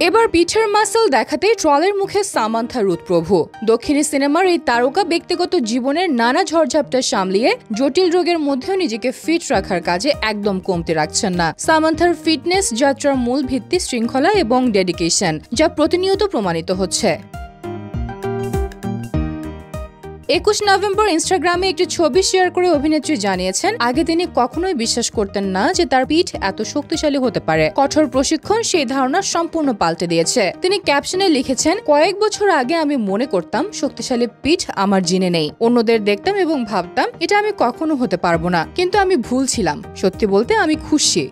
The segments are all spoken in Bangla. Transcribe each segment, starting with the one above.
এবার পিঠের মাসল দেখাতেই ট্রলের মুখে সামান্থা রুথ প্রভু। দক্ষিণী সিনেমার এই তারকা ব্যক্তিগত জীবনের নানা ঝড়ঝাপটা সামলিয়ে জটিল রোগের মধ্যেও নিজেকে ফিট রাখার কাজে একদম কমতি রাখছেন না। সামান্থার ফিটনেস যাত্রার মূল ভিত্তি শৃঙ্খলা এবং ডেডিকেশন, যা প্রতিনিয়ত প্রমাণিত হচ্ছে। 21 নভেম্বর ইনস্টাগ্রামে একটি ছবি শেয়ার করে অভিনেত্রী জানিয়েছেন, আগে তিনি কখনোই বিশ্বাস করতেন না যে তার পিঠ এত শক্তিশালী হতে পারে। কঠোর প্রশিক্ষণ সেই ধারণা সম্পূর্ণ পাল্টে দিয়েছে। তিনি ক্যাপশনে লিখেছেন, কয়েক বছর আগে আমি মনে করতাম শক্তিশালী পিঠ আমার জিনে নেই। অন্যদের দেখতাম এবং ভাবতাম এটা আমি কখনো হতে পারবো না, কিন্তু আমি ভুল ছিলাম। সত্যি বলতে আমি খুশি।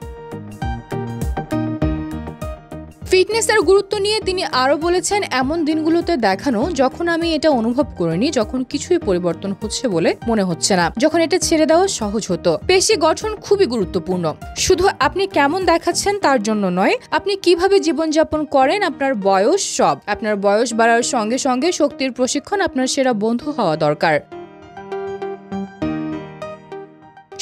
ফিটনেসের গুরুত্ব নিয়ে তিনি আরো বলেছেন, এমন দিনগুলোতে দেখানো যখন আমি এটা অনুভব করিনি, যখন কিছুই পরিবর্তন হচ্ছে বলে মনে হচ্ছে না, যখন এটা ছেড়ে দেওয়া সহজ হতো। পেশি গঠন খুবই গুরুত্বপূর্ণ। শুধু আপনি কেমন দেখাচ্ছেন তার জন্য নয়, আপনি কিভাবে জীবনযাপন করেন, আপনার বয়স সব। আপনার বয়স বাড়ার সঙ্গে সঙ্গে শক্তির প্রশিক্ষণ আপনার সেরা বন্ধু হওয়া দরকার।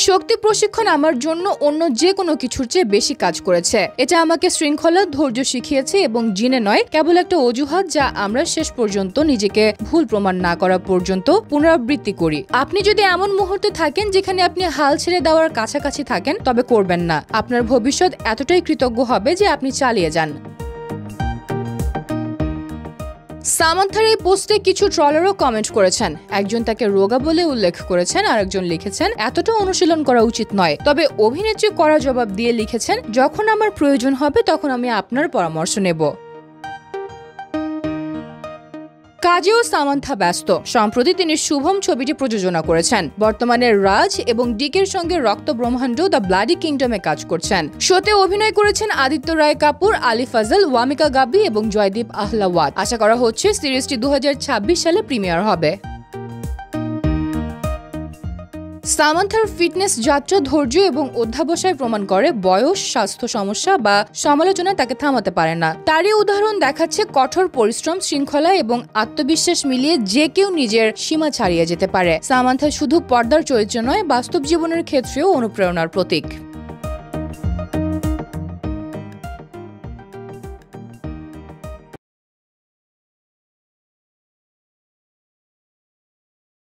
শক্তি প্রশিক্ষণ আমার জন্য অন্য যে কোনো কিছুর চেয়ে বেশি কাজ করেছে। এটা আমাকে শৃঙ্খলা, ধৈর্য শিখিয়েছে এবং জিনে নয়, কেবল একটা অজুহাত যা আমরা শেষ পর্যন্ত নিজেকে ভুল প্রমাণ না করা পর্যন্ত পুনরাবৃত্তি করি। আপনি যদি এমন মুহূর্তে থাকেন যেখানে আপনি হাল ছেড়ে দেওয়ার কাছাকাছি থাকেন, তবে করবেন না। আপনার ভবিষ্যৎ এতটাই কৃতজ্ঞ হবে যে আপনি চালিয়ে যান। সামান্থার এই পোস্টে কিছু ট্রলারও কমেন্ট করেছেন। একজন তাকে রোগা বলে উল্লেখ করেছেন, আরেকজন লিখেছেন এতটা অনুশীলন করা উচিত নয়। তবে অভিনেত্রী কড়া জবাব দিয়ে লিখেছেন, যখন আমার প্রয়োজন হবে তখন আমি আপনার পরামর্শ নেব। কাজেও সামান্থা ব্যস্ত। সম্প্রতি তিনি শুভম ছবিটি প্রযোজনা করেছেন। বর্তমানে রাজ এবং ডিকের সঙ্গে রক্ত ব্রহ্মাণ্ড দ্য ব্লাডি কিংডমে কাজ করছেন। শোতে অভিনয় করেছেন আদিত্য রায় কাপুর, আলি ফাজল, ওয়ামিকা গাব্বি এবং জয়দীপ আহলাওয়াত। আশা করা হচ্ছে সিরিজটি 2026 সালে প্রিমিয়ার হবে। সামান্থার ফিটনেস যাত্রা ধৈর্য এবং অধ্যাবসায় প্রমাণ করে বয়স, স্বাস্থ্য সমস্যা বা সমালোচনা তাকে থামাতে পারে না। তারই উদাহরণ দেখাচ্ছে কঠোর পরিশ্রম, শৃঙ্খলা এবং আত্মবিশ্বাস মিলিয়ে যে কেউ নিজের সীমা ছাড়িয়ে যেতে পারে। সামান্থা শুধু পর্দার চরিত্র নয়, বাস্তব জীবনের ক্ষেত্রেও অনুপ্রেরণার প্রতীক।